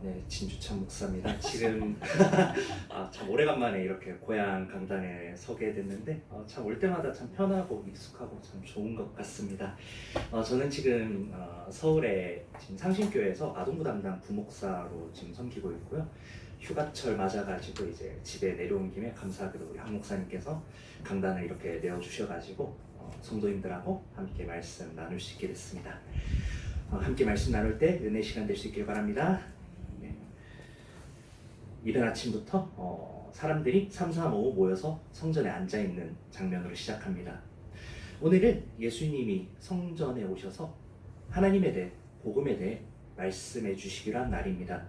네, 진주찬 목사입니다. 지금 참 오래간만에 이렇게 고향 강단에 서게 됐는데 참 올 때마다 참 편하고 익숙하고 참 좋은 것 같습니다. 저는 지금 서울의 지금 상신교회에서 아동부 담당 부목사로 지금 섬기고 있고요. 휴가철 맞아가지고 이제 집에 내려온 김에 감사하게도 우리 한 목사님께서 강단을 이렇게 내어주셔가지고 성도님들하고 함께 말씀 나눌 수 있게 됐습니다. 함께 말씀 나눌 때 은혜 시간 될 수 있길 바랍니다. 네. 이른 아침부터 사람들이 삼삼오오 모여서 성전에 앉아있는 장면으로 시작합니다. 오늘은 예수님이 성전에 오셔서 하나님에 대해, 복음에 대해 말씀해 주시기로 한 날입니다.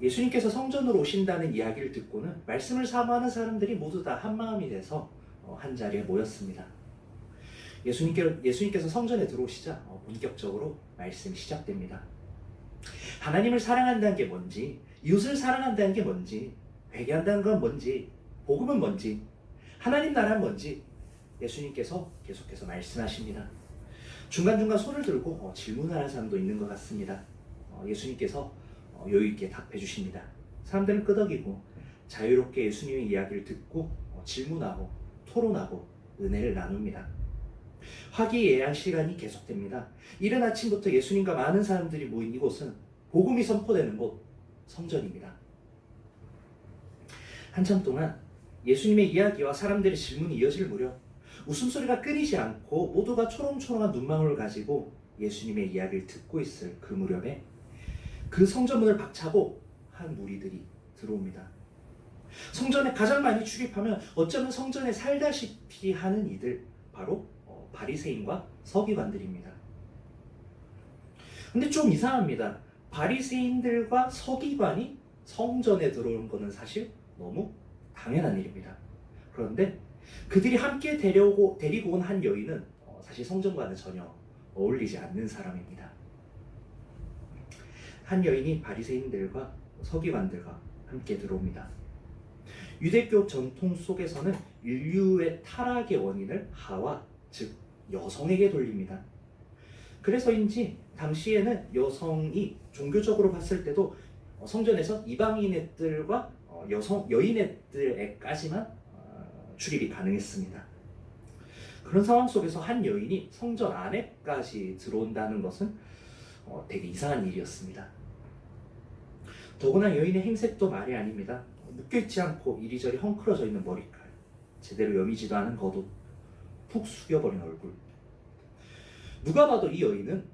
예수님께서 성전으로 오신다는 이야기를 듣고는 말씀을 사모하는 사람들이 모두 다 한마음이 돼서 한 자리에 모였습니다. 예수님께서 성전에 들어오시자 본격적으로 말씀이 시작됩니다. 하나님을 사랑한다는 게 뭔지, 이웃을 사랑한다는 게 뭔지, 회개한다는 건 뭔지, 복음은 뭔지, 하나님 나라는 뭔지 예수님께서 계속해서 말씀하십니다. 중간중간 손을 들고 질문하는 사람도 있는 것 같습니다. 예수님께서 여유있게 답해 주십니다. 사람들은 끄덕이고 자유롭게 예수님의 이야기를 듣고 질문하고 토론하고 은혜를 나눕니다. 화기애애한 시간이 계속됩니다. 이른 아침부터 예수님과 많은 사람들이 모인 이곳은 복음이 선포되는 곳, 성전입니다. 한참 동안 예수님의 이야기와 사람들의 질문이 이어질 무렵 웃음소리가 끊이지 않고 모두가 초롱초롱한 눈망울을 가지고 예수님의 이야기를 듣고 있을 그 무렵에 그 성전문을 박차고 한 무리들이 들어옵니다. 성전에 가장 많이 출입하면 어쩌면 성전에 살다시피 하는 이들, 바로 바리새인과 서기관들입니다. 근데 좀 이상합니다. 바리새인들과 서기관이 성전에 들어오는 것은 사실 너무 당연한 일입니다. 그런데 그들이 함께 데리고 온 한 여인은 사실 성전과는 전혀 어울리지 않는 사람입니다. 한 여인이 바리새인들과 서기관들과 함께 들어옵니다. 유대교 전통 속에서는 인류의 타락의 원인을 하와, 즉 여성에게 돌립니다. 그래서인지 당시에는 여성이 종교적으로 봤을 때도 성전에서 이방인애들과 여인애들에까지만 출입이 가능했습니다. 그런 상황 속에서 한 여인이 성전 안에까지 들어온다는 것은 되게 이상한 일이었습니다. 더구나 여인의 행색도 말이 아닙니다. 묶여있지 않고 이리저리 헝클어져 있는 머리칼, 제대로 여미지도 않은 겉옷, 푹 숙여버린 얼굴. 누가 봐도 이 여인은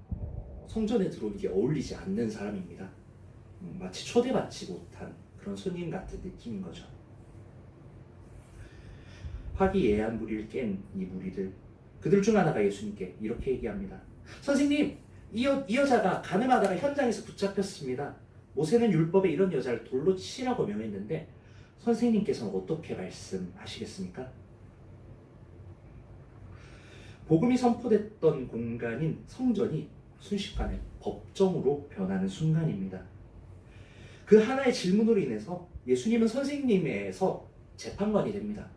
성전에 들어오는 게 어울리지 않는 사람입니다. 마치 초대받지 못한 그런 손님 같은 느낌인 거죠. 화기애애한 무리를 깬 이 무리들, 그들 중 하나가 예수님께 이렇게 얘기합니다. 선생님, 이 여자가 가늠하다가 현장에서 붙잡혔습니다. 모세는 율법에 이런 여자를 돌로 치라고 명했는데 선생님께서는 어떻게 말씀하시겠습니까? 복음이 선포됐던 공간인 성전이 순식간에 법정으로 변하는 순간입니다. 그 하나의 질문으로 인해서 예수님은 선생님에서 재판관이 됩니다.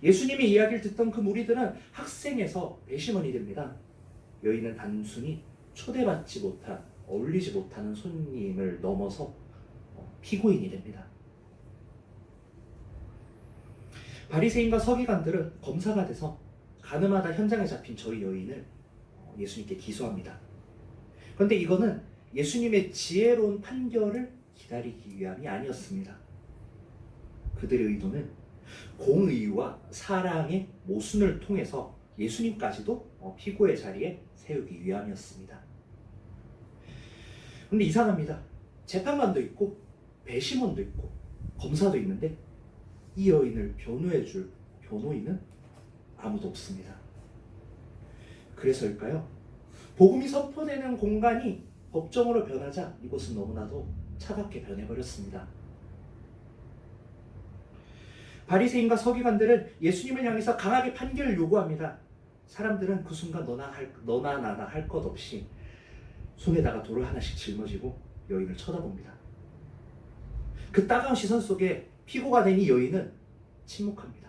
예수님의 이야기를 듣던 그 무리들은 학생에서 배심원이 됩니다. 여인은 단순히 초대받지 못한, 어울리지 못하는 손님을 넘어서 피고인이 됩니다. 바리새인과 서기관들은 검사가 돼서 가늠하다 현장에 잡힌 저희 여인을 예수님께 기소합니다. 그런데 이거는 예수님의 지혜로운 판결을 기다리기 위함이 아니었습니다. 그들의 의도는 공의와 사랑의 모순을 통해서 예수님까지도 피고의 자리에 세우기 위함이었습니다. 그런데 이상합니다. 재판관도 있고 배심원도 있고 검사도 있는데 이 여인을 변호해줄 변호인은 아무도 없습니다. 그래서일까요? 복음이 선포되는 공간이 법정으로 변하자 이곳은 너무나도 차갑게 변해버렸습니다. 바리새인과 서기관들은 예수님을 향해서 강하게 판결을 요구합니다. 사람들은 그 순간 너나 나나 할 것 없이 손에다가 돌을 하나씩 짊어지고 여인을 쳐다봅니다. 그 따가운 시선 속에 피고가 된 이 여인은 침묵합니다.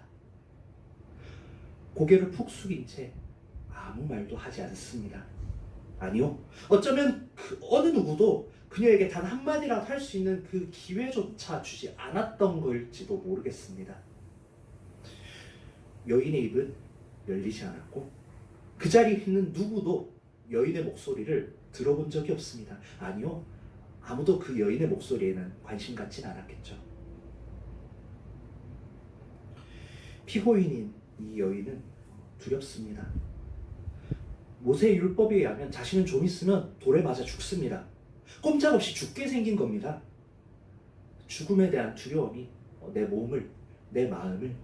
고개를 푹 숙인 채 아무 말도 하지 않습니다. 아니요, 어쩌면 어느 누구도 그녀에게 단 한마디라도 할 수 있는 그 기회조차 주지 않았던 걸지도 모르겠습니다. 여인의 입은 열리지 않았고 그 자리에 있는 누구도 여인의 목소리를 들어본 적이 없습니다. 아니요, 아무도 그 여인의 목소리에는 관심 갖진 않았겠죠. 피고인인 이 여인은 두렵습니다. 모세의 율법에 의하면 자신은 좀 있으면 돌에 맞아 죽습니다. 꼼짝없이 죽게 생긴 겁니다. 죽음에 대한 두려움이 내 몸을, 내 마음을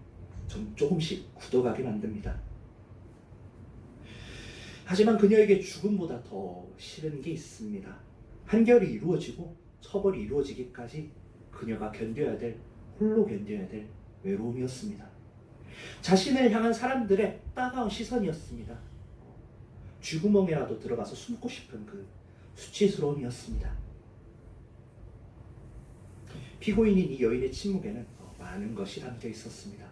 조금씩 굳어가게 만듭니다. 하지만 그녀에게 죽음보다 더 싫은 게 있습니다. 판결이 이루어지고 처벌이 이루어지기까지 그녀가 홀로 견뎌야 될 외로움이었습니다. 자신을 향한 사람들의 따가운 시선이었습니다. 쥐구멍에라도 들어가서 숨고 싶은 그 수치스러움이었습니다. 피고인인 이 여인의 침묵에는 많은 것이 담겨 있었습니다.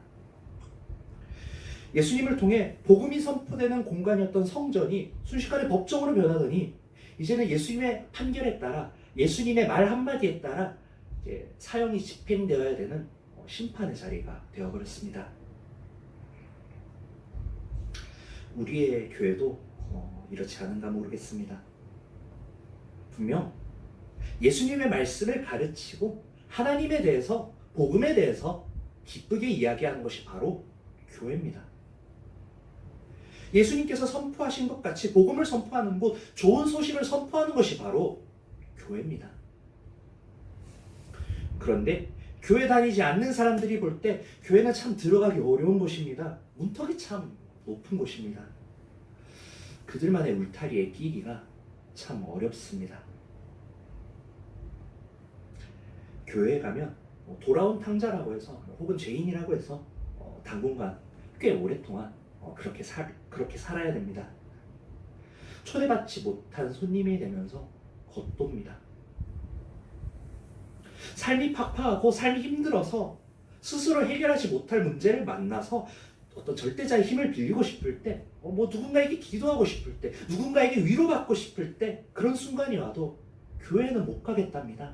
예수님을 통해 복음이 선포되는 공간이었던 성전이 순식간에 법정으로 변하더니 이제는 예수님의 판결에 따라, 예수님의 말 한마디에 따라 이제 사형이 집행되어야 되는 심판의 자리가 되어버렸습니다. 우리의 교회도 이렇지 않은가 모르겠습니다. 분명 예수님의 말씀을 가르치고 하나님에 대해서, 복음에 대해서 기쁘게 이야기하는 것이 바로 교회입니다. 예수님께서 선포하신 것 같이 복음을 선포하는 곳, 좋은 소식을 선포하는 것이 바로 교회입니다. 그런데 교회 다니지 않는 사람들이 볼 때 교회는 참 들어가기 어려운 곳입니다. 문턱이 참 높은 곳입니다. 그들만의 울타리에 끼기가 참 어렵습니다. 교회에 가면 돌아온 탕자라고 해서 혹은 죄인이라고 해서 당분간 꽤 오랫동안 그렇게 살아야 됩니다. 초대받지 못한 손님이 되면서 겉돕니다. 삶이 팍팍하고 삶이 힘들어서 스스로 해결하지 못할 문제를 만나서 어떤 절대자의 힘을 빌리고 싶을 때, 누군가에게 기도하고 싶을 때, 누군가에게 위로받고 싶을 때 그런 순간이 와도 교회는 못 가겠답니다.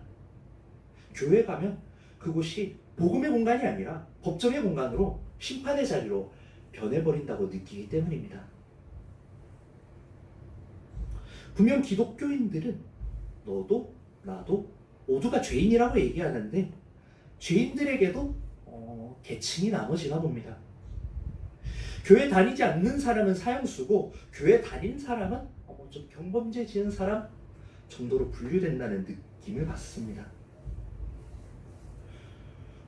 교회 가면 그곳이 복음의 공간이 아니라 법정의 공간으로, 심판의 자리로 변해버린다고 느끼기 때문입니다. 분명 기독교인들은 너도 나도 모두가 죄인이라고 얘기하는데 죄인들에게도 계층이 나눠지나 봅니다. 교회 다니지 않는 사람은 사형수고 교회 다닌 사람은 좀 경범죄 지은 사람 정도로 분류된다는 느낌을 받습니다.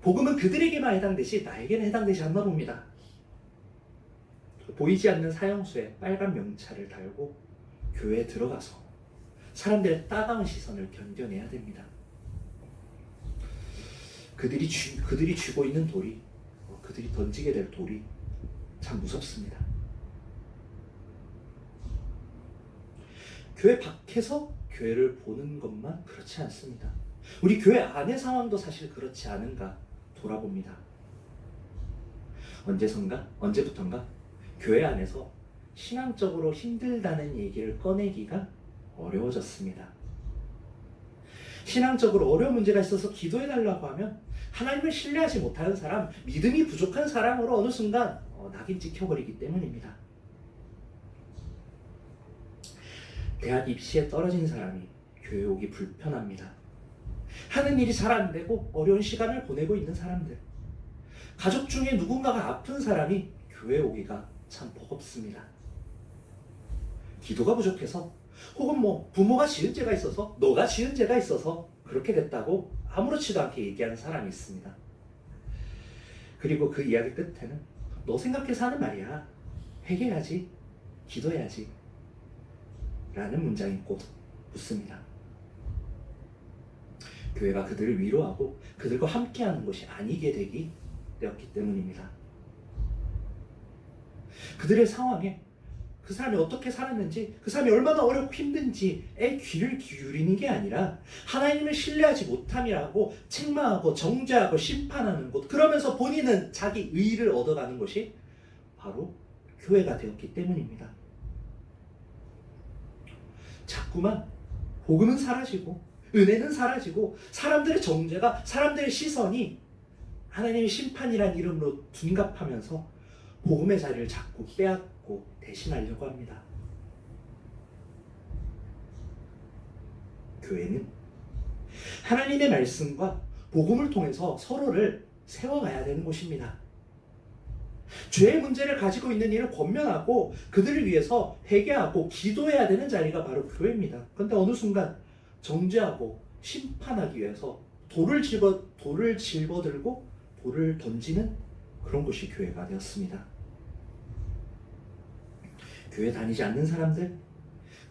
복음은 그들에게만 해당되지 나에게는 해당되지 않나 봅니다. 보이지 않는 사형수에 빨간 명찰을 달고 교회에 들어가서 사람들의 따가운 시선을 견뎌내야 됩니다. 그들이 쥐고 있는 돌이, 그들이 던지게 될 돌이 참 무섭습니다. 교회 밖에서 교회를 보는 것만 그렇지 않습니다. 우리 교회 안의 상황도 사실 그렇지 않은가 돌아봅니다. 언제부턴가 교회 안에서 신앙적으로 힘들다는 얘기를 꺼내기가 어려워졌습니다. 신앙적으로 어려운 문제가 있어서 기도해달라고 하면 하나님을 신뢰하지 못하는 사람, 믿음이 부족한 사람으로 어느 순간 낙인 찍혀버리기 때문입니다. 대학 입시에 떨어진 사람이 교회 오기 불편합니다. 하는 일이 잘 안 되고 어려운 시간을 보내고 있는 사람들, 가족 중에 누군가가 아픈 사람이 교회 오기가 참 버겁습니다. 기도가 부족해서 혹은 부모가 지은 죄가 있어서, 너가 지은 죄가 있어서 그렇게 됐다고 아무렇지도 않게 얘기하는 사람이 있습니다. 그리고 그 이야기 끝에는 너 생각해서 하는 말이야, 회개해야지, 기도해야지 라는 문장이 꼭 붙습니다. 교회가 그들을 위로하고 그들과 함께하는 것이 아니게 되었기 때문입니다. 그들의 상황에 그 사람이 어떻게 살았는지, 그 사람이 얼마나 어렵고 힘든지에 귀를 기울이는 게 아니라 하나님을 신뢰하지 못함이라고 책망하고 정죄하고 심판하는 것, 그러면서 본인은 자기 의의를 얻어가는 것이 바로 교회가 되었기 때문입니다. 자꾸만 복음은 사라지고 은혜는 사라지고 사람들의 정죄가, 사람들의 시선이 하나님의 심판이란 이름으로 둔갑하면서 복음의 자리를 자꾸 빼앗고 대신하려고 합니다. 교회는 하나님의 말씀과 복음을 통해서 서로를 세워가야 되는 곳입니다. 죄의 문제를 가지고 있는 이를 권면하고 그들을 위해서 회개하고 기도해야 되는 자리가 바로 교회입니다. 그런데 어느 순간 정죄하고 심판하기 위해서 돌을 집어들고 돌을 던지는 그런 곳이 교회가 되었습니다. 교회 다니지 않는 사람들,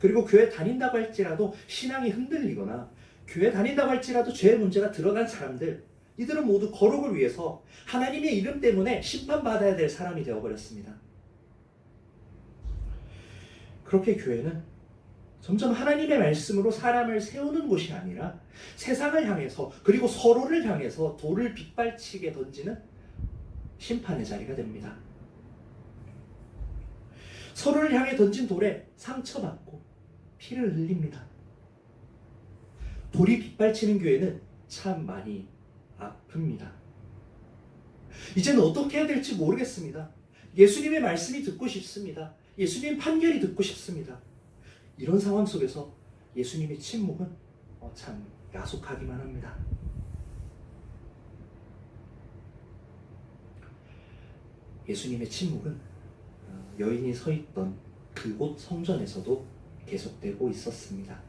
그리고 교회 다닌다고 할지라도 신앙이 흔들리거나 교회 다닌다고 할지라도 죄의 문제가 드러난 사람들, 이들은 모두 거룩을 위해서 하나님의 이름 때문에 심판받아야 될 사람이 되어버렸습니다. 그렇게 교회는 점점 하나님의 말씀으로 사람을 세우는 곳이 아니라 세상을 향해서, 그리고 서로를 향해서 돌을 빗발치게 던지는 심판의 자리가 됩니다. 서로를 향해 던진 돌에 상처받고 피를 흘립니다. 돌이 빗발치는 교회는 참 많이 아픕니다. 이제는 어떻게 해야 될지 모르겠습니다. 예수님의 말씀이 듣고 싶습니다. 예수님의 판결이 듣고 싶습니다. 이런 상황 속에서 예수님의 침묵은 참 야속하기만 합니다. 예수님의 침묵은 여인이 서 있던 그곳 성전에서도 계속되고 있었습니다.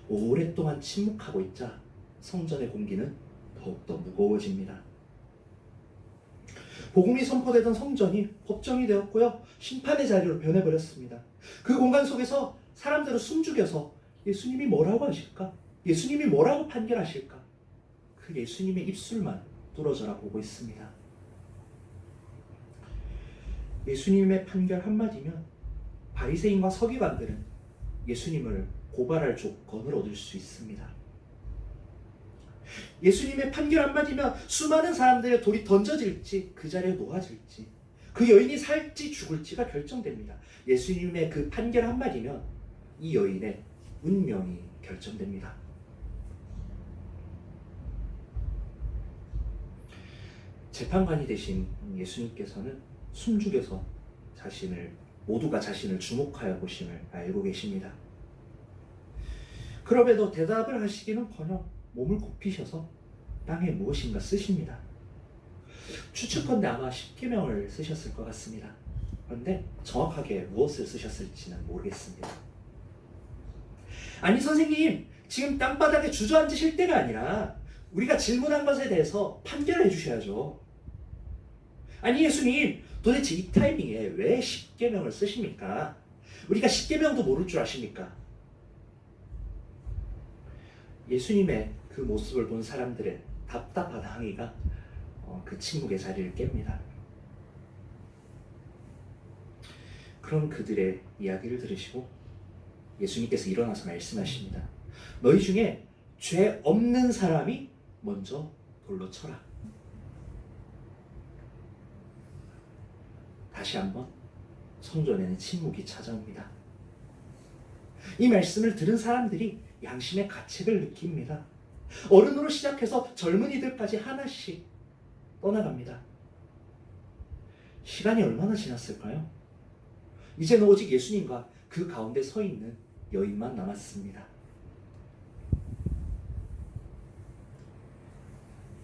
오랫동안 침묵하고 있자 성전의 공기는 더욱더 무거워집니다. 복음이 선포되던 성전이 법정이 되었고요, 심판의 자리로 변해버렸습니다. 그 공간 속에서 사람들은 숨죽여서 예수님이 뭐라고 하실까? 예수님이 뭐라고 판결하실까? 그 예수님의 입술만 뚫어져라 보고 있습니다. 예수님의 판결 한마디면 바리새인과 서기관들은 예수님을 고발할 조건을 얻을 수 있습니다. 예수님의 판결 한마디면 수많은 사람들의 돌이 던져질지 그 자리에 놓아질지, 그 여인이 살지 죽을지가 결정됩니다. 예수님의 그 판결 한마디면 이 여인의 운명이 결정됩니다. 재판관이 되신 예수님께서는 숨죽여서 모두가 자신을 주목하여 보심을 알고 계십니다. 그럼에도 대답을 하시기는커녕 몸을 굽히셔서 땅에 무엇인가 쓰십니다. 추측컨대 아마 십계명을 쓰셨을 것 같습니다. 그런데 정확하게 무엇을 쓰셨을지는 모르겠습니다. 아니 선생님, 지금 땅바닥에 주저앉으실 때가 아니라 우리가 질문한 것에 대해서 판결해 주셔야죠. 아니 예수님, 도대체 이 타이밍에 왜 십계명을 쓰십니까? 우리가 십계명도 모를 줄 아십니까? 예수님의 그 모습을 본 사람들의 답답한 항의가 그 침묵의 자리를 깹니다. 그런 그들의 이야기를 들으시고 예수님께서 일어나서 말씀하십니다. 너희 중에 죄 없는 사람이 먼저 돌로 쳐라. 다시 한번 성전에는 침묵이 찾아옵니다. 이 말씀을 들은 사람들이 양심의 가책을 느낍니다. 어른으로 시작해서 젊은이들까지 하나씩 떠나갑니다. 시간이 얼마나 지났을까요? 이제는 오직 예수님과 그 가운데 서 있는 여인만 남았습니다.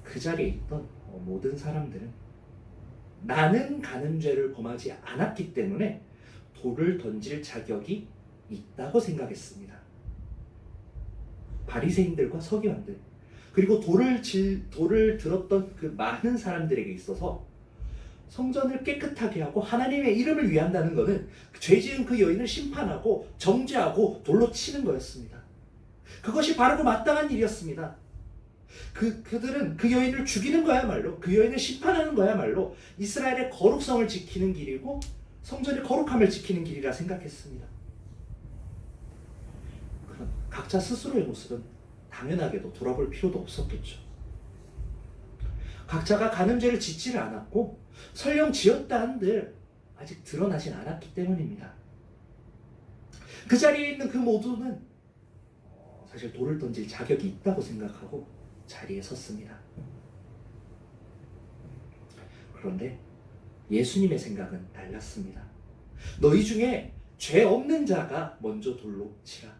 그 자리에 있던 모든 사람들은 나는 간음죄를 범하지 않았기 때문에 돌을 던질 자격이 있다고 생각했습니다. 바리새인들과 서기관들, 그리고 돌을 들었던 그 많은 사람들에게 있어서 성전을 깨끗하게 하고 하나님의 이름을 위한다는 것은 죄지은 그 여인을 심판하고 정죄하고 돌로 치는 거였습니다. 그것이 바르고 마땅한 일이었습니다. 그들은 그 여인을 죽이는 거야말로, 그 여인을 심판하는 거야말로 이스라엘의 거룩성을 지키는 길이고 성전의 거룩함을 지키는 길이라 생각했습니다. 그럼 각자 스스로의 모습은 당연하게도 돌아볼 필요도 없었겠죠. 각자가 간음죄를 짓지를 않았고 설령 지었다 한들 아직 드러나진 않았기 때문입니다. 그 자리에 있는 그 모두는 사실 돌을 던질 자격이 있다고 생각하고 자리에 섰습니다. 그런데 예수님의 생각은 달랐습니다. 너희 중에 죄 없는 자가 먼저 돌로 치라.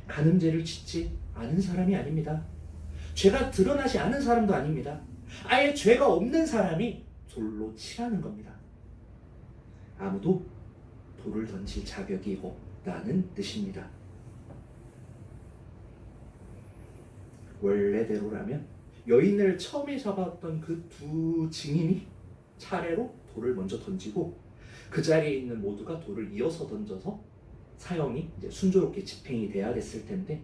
간음죄를 짓지 않은 사람이 아닙니다. 죄가 드러나지 않은 사람도 아닙니다. 아예 죄가 없는 사람이 돌로 치라는 겁니다. 아무도 돌을 던질 자격이 없다는 뜻입니다. 원래대로라면 여인을 처음에 잡았던 그 두 증인이 차례로 돌을 먼저 던지고 그 자리에 있는 모두가 돌을 이어서 던져서 사형이 이제 순조롭게 집행이 돼야 됐을 텐데,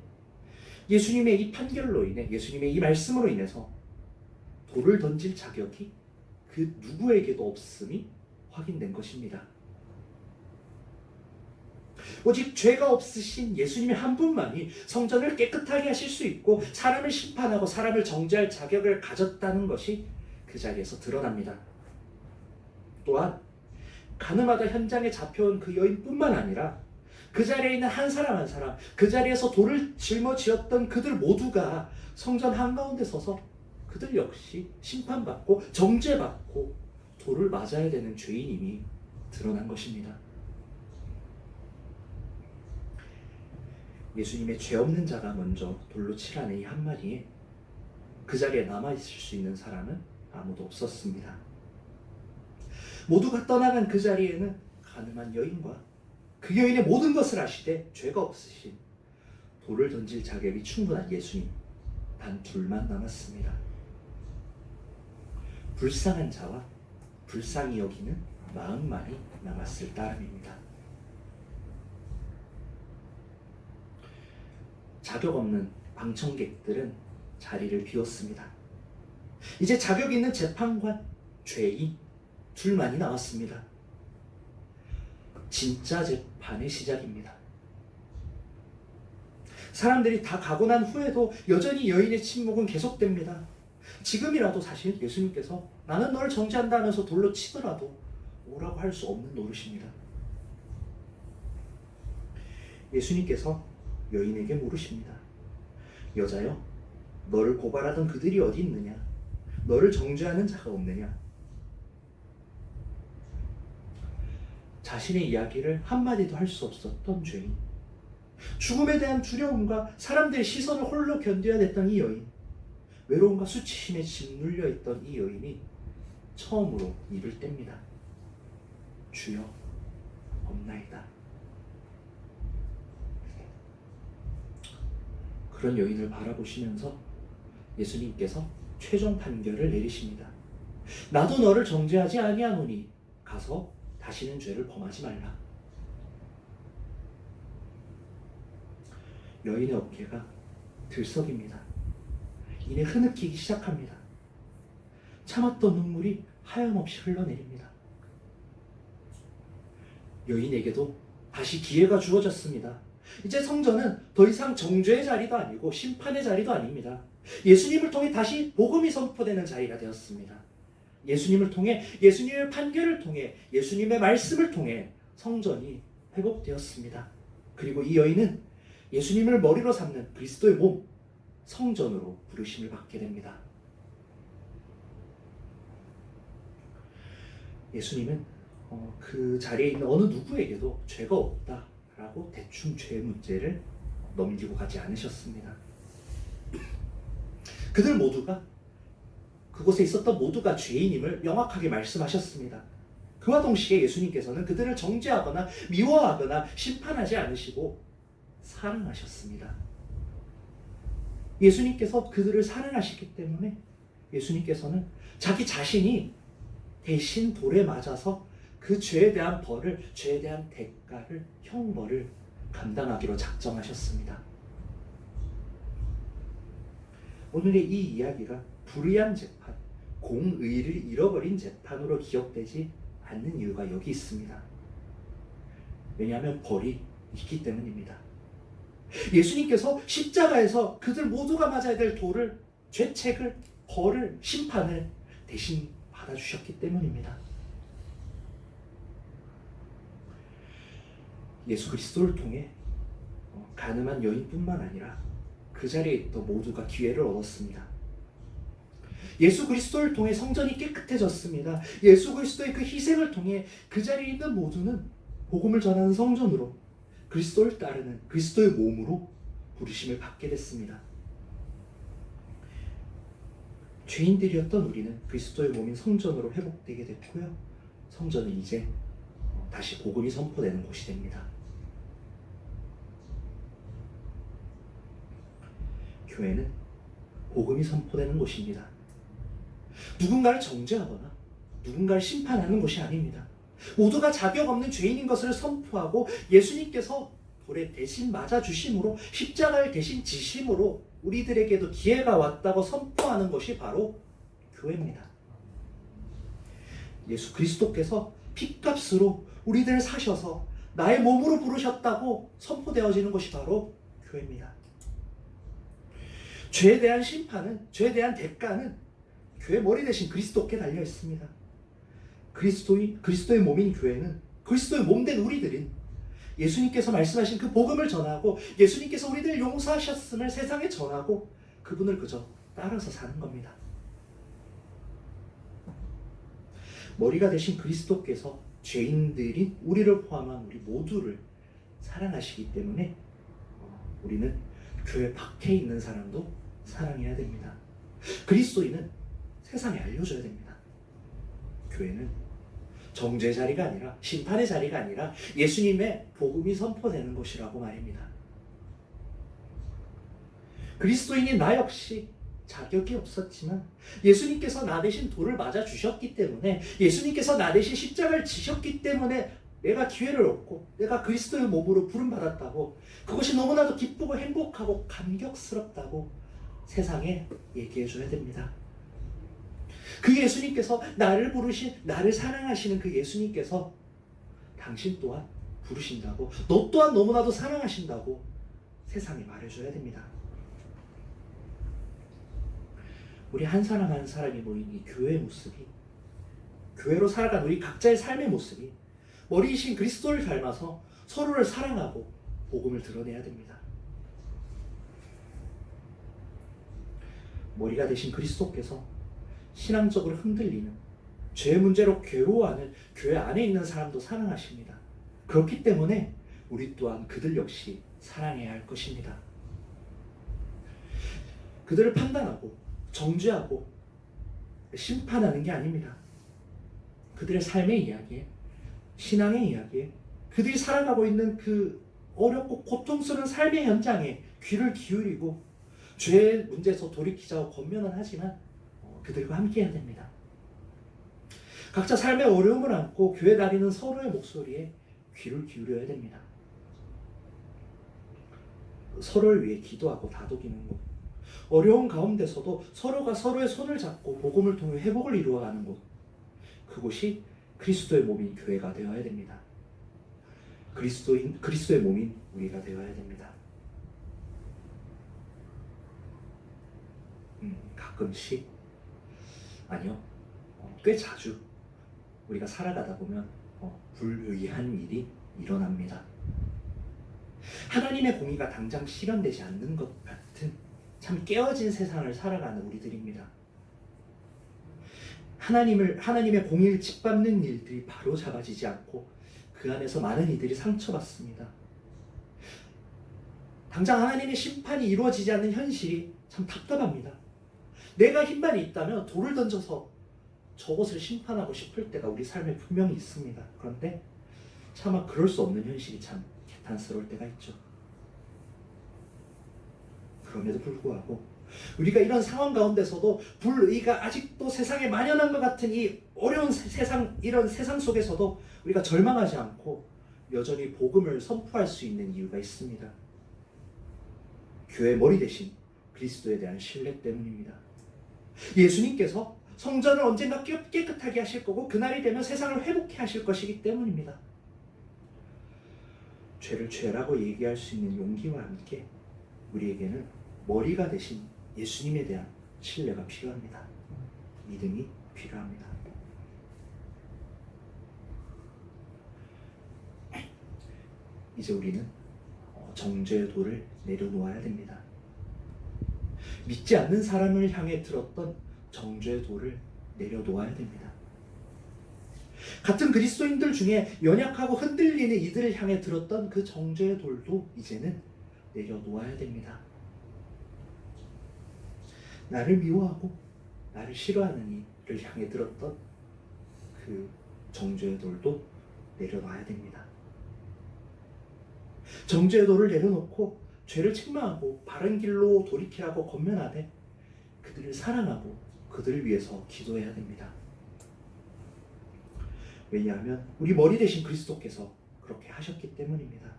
예수님의 이 판결로 인해, 예수님의 이 말씀으로 인해서 돌을 던질 자격이 그 누구에게도 없음이 확인된 것입니다. 오직 죄가 없으신 예수님이 한 분만이 성전을 깨끗하게 하실 수 있고 사람을 심판하고 사람을 정죄할 자격을 가졌다는 것이 그 자리에서 드러납니다. 또한 가늠하다 현장에 잡혀온 그 여인뿐만 아니라 그 자리에 있는 한 사람 한 사람, 그 자리에서 돌을 짊어지었던 그들 모두가 성전 한가운데 서서 그들 역시 심판받고 정죄받고 돌을 맞아야 되는 죄인임이 드러난 것입니다. 예수님의 죄 없는 자가 먼저 돌로 치라는 이 한마디에 그 자리에 남아있을 수 있는 사람은 아무도 없었습니다. 모두가 떠나간 그 자리에는 가늠한 여인과 그 여인의 모든 것을 아시되 죄가 없으신, 돌을 던질 자격이 충분한 예수님 단 둘만 남았습니다. 불쌍한 자와 불쌍히 여기는 마음만이 남았을 따름입니다. 자격 없는 방청객들은 자리를 비웠습니다. 이제 자격 있는 재판관, 죄인 둘만이 남았습니다. 진짜 재판의 시작입니다. 사람들이 다 가고 난 후에도 여전히 여인의 침묵은 계속됩니다. 지금이라도 사실 예수님께서 나는 너를 정죄한다 하면서 돌로 치더라도 오라고 할 수 없는 노릇입니다. 예수님께서 여인에게 물으십니다. 여자여, 너를 고발하던 그들이 어디 있느냐? 너를 정죄하는 자가 없느냐? 자신의 이야기를 한마디도 할 수 없었던 죄인, 죽음에 대한 두려움과 사람들의 시선을 홀로 견뎌야 됐던 이 여인, 외로움과 수치심에 짓눌려 있던 이 여인이 처음으로 입을 뗍니다. 주여, 없나이다. 그런 여인을 바라보시면서 예수님께서 최종 판결을 내리십니다. 나도 너를 정죄하지 아니하노니 가서 다시는 죄를 범하지 말라. 여인의 어깨가 들썩입니다. 이내 흐느끼기 시작합니다. 참았던 눈물이 하염없이 흘러내립니다. 여인에게도 다시 기회가 주어졌습니다. 이제 성전은 더 이상 정죄의 자리도 아니고 심판의 자리도 아닙니다. 예수님을 통해 다시 복음이 선포되는 자리가 되었습니다. 예수님을 통해, 예수님의 판결을 통해, 예수님의 말씀을 통해 성전이 회복되었습니다. 그리고 이 여인은 예수님을 머리로 삼는 그리스도의 몸, 성전으로 부르심을 받게 됩니다. 예수님은 그 자리에 있는 어느 누구에게도 죄가 없다라고 대충 죄 문제를 넘기고 가지 않으셨습니다. 그들 모두가, 그곳에 있었던 모두가 죄인임을 명확하게 말씀하셨습니다. 그와 동시에 예수님께서는 그들을 정죄하거나 미워하거나 심판하지 않으시고 사랑하셨습니다. 예수님께서 그들을 사랑하시기 때문에 예수님께서는 자기 자신이 대신 돌에 맞아서 그 죄에 대한 벌을, 죄에 대한 대가를, 형벌을 감당하기로 작정하셨습니다. 오늘의 이 이야기가 불의한 재판, 공의를 잃어버린 재판으로 기억되지 않는 이유가 여기 있습니다. 왜냐하면 벌이 있기 때문입니다. 예수님께서 십자가에서 그들 모두가 맞아야 될 돌을, 죄책을, 벌을, 심판을 대신 받아주셨기 때문입니다. 예수 그리스도를 통해 가늠한 여인뿐만 아니라 그 자리에 있던 모두가 기회를 얻었습니다. 예수 그리스도를 통해 성전이 깨끗해졌습니다. 예수 그리스도의 그 희생을 통해 그 자리에 있는 모두는 복음을 전하는 성전으로, 그리스도를 따르는 그리스도의 몸으로 부르심을 받게 됐습니다. 죄인들이었던 우리는 그리스도의 몸인 성전으로 회복되게 됐고요. 성전은 이제 다시 복음이 선포되는 곳이 됩니다. 교회는 복음이 선포되는 곳입니다. 누군가를 정죄하거나 누군가를 심판하는 것이 아닙니다. 모두가 자격 없는 죄인인 것을 선포하고 예수님께서 돌에 대신 맞아주심으로, 십자가를 대신 지심으로 우리들에게도 기회가 왔다고 선포하는 것이 바로 교회입니다. 예수 그리스도께서 핏값으로 우리들을 사셔서 나의 몸으로 부르셨다고 선포되어지는 것이 바로 교회입니다. 죄에 대한 심판은, 죄에 대한 대가는 교회 머리 대신 그리스도께 달려 있습니다. 그리스도의 몸인 교회는 그리스도의 몸된 우리들인 예수님께서 말씀하신 그 복음을 전하고 예수님께서 우리들을 용서하셨음을 세상에 전하고 그분을 그저 따라서 사는 겁니다. 머리가 되신 그리스도께서 죄인들인 우리를 포함한 우리 모두를 사랑하시기 때문에 우리는 교회 밖에 있는 사람도 사랑해야 됩니다. 그리스도인은 세상에 알려줘야 됩니다. 교회는 정죄의 자리가 아니라, 심판의 자리가 아니라 예수님의 복음이 선포되는 곳이라고 말입니다. 그리스도인인 나 역시 자격이 없었지만 예수님께서 나 대신 돌을 맞아 주셨기 때문에, 예수님께서 나 대신 십자가를 지셨기 때문에 내가 기회를 얻고 내가 그리스도의 몸으로 부름받았다고, 그것이 너무나도 기쁘고 행복하고 감격스럽다고 세상에 얘기해줘야 됩니다. 그 예수님께서 나를 부르신, 나를 사랑하시는 그 예수님께서 당신 또한 부르신다고, 너 또한 너무나도 사랑하신다고 세상에 말해줘야 됩니다. 우리 한 사람 한 사람이 모인 이 교회의 모습이, 교회로 살아간 우리 각자의 삶의 모습이 머리이신 그리스도를 닮아서 서로를 사랑하고 복음을 드러내야 됩니다. 머리가 되신 그리스도께서 신앙적으로 흔들리는, 죄 문제로 괴로워하는 교회 안에 있는 사람도 사랑하십니다. 그렇기 때문에 우리 또한 그들 역시 사랑해야 할 것입니다. 그들을 판단하고 정죄하고 심판하는 게 아닙니다. 그들의 삶의 이야기에, 신앙의 이야기에, 그들이 살아가고 있는 그 어렵고 고통스러운 삶의 현장에 귀를 기울이고 죄의 문제에서 돌이키자고 권면은 하지만 그들과 함께 해야 됩니다. 각자 삶의 어려움을 안고 교회 다니는 서로의 목소리에 귀를 기울여야 됩니다. 서로를 위해 기도하고 다독이는 곳, 어려운 가운데서도 서로가 서로의 손을 잡고 복음을 통해 회복을 이루어가는 곳, 그곳이 그리스도의 몸인 교회가 되어야 됩니다. 그리스도의 몸인 우리가 되어야 됩니다. 가끔씩, 아니요, 꽤 자주 우리가 살아가다 보면 불의한 일이 일어납니다. 하나님의 공의가 당장 실현되지 않는 것 같은 참 깨어진 세상을 살아가는 우리들입니다. 하나님의 공의를 짓밟는 일들이 바로 잡아지지 않고 그 안에서 많은 이들이 상처받습니다. 당장 하나님의 심판이 이루어지지 않는 현실이 참 답답합니다. 내가 힘만이 있다면 돌을 던져서 저것을 심판하고 싶을 때가 우리 삶에 분명히 있습니다. 그런데 차마 그럴 수 없는 현실이 참 개탄스러울 때가 있죠. 그럼에도 불구하고 우리가 이런 상황 가운데서도 불의가 아직도 세상에 만연한 것 같은 이 어려운 세상, 이런 세상 속에서도 우리가 절망하지 않고 여전히 복음을 선포할 수 있는 이유가 있습니다. 교회 머리 대신 그리스도에 대한 신뢰 때문입니다. 예수님께서 성전을 언젠가 깨끗하게 하실 거고 그날이 되면 세상을 회복해 하실 것이기 때문입니다. 죄를 죄라고 얘기할 수 있는 용기와 함께 우리에게는 머리가 되신 예수님에 대한 신뢰가 필요합니다. 믿음이 필요합니다. 이제 우리는 정죄의 돌을 내려놓아야 됩니다. 믿지 않는 사람을 향해 들었던 정죄의 돌을 내려놓아야 됩니다. 같은 그리스도인들 중에 연약하고 흔들리는 이들을 향해 들었던 그 정죄의 돌도 이제는 내려놓아야 됩니다. 나를 미워하고 나를 싫어하는 이를 향해 들었던 그 정죄의 돌도 내려놔야 됩니다. 정죄의 돌을 내려놓고 죄를 책망하고 바른 길로 돌이키라고 권면하되 그들을 사랑하고 그들을 위해서 기도해야 됩니다. 왜냐하면 우리 머리 대신 그리스도께서 그렇게 하셨기 때문입니다.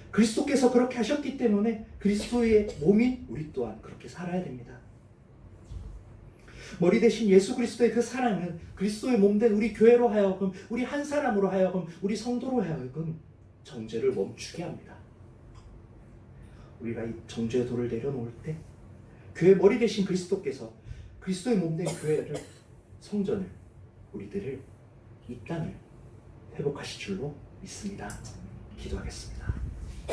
그리스도께서 그렇게 하셨기 때문에 그리스도의 몸인 우리 또한 그렇게 살아야 됩니다. 머리 대신 예수 그리스도의 그 사랑은 그리스도의 몸된 우리 교회로 하여금, 우리 한 사람으로 하여금, 우리 성도로 하여금 정죄를 멈추게 합니다. 우리가 이 정죄의 돌을 내려놓을 때 교회 머리 대신 그리스도께서 그리스도의 몸된 교회를, 성전을, 우리들을, 이 땅을 회복하실 줄로 믿습니다. 기도하겠습니다.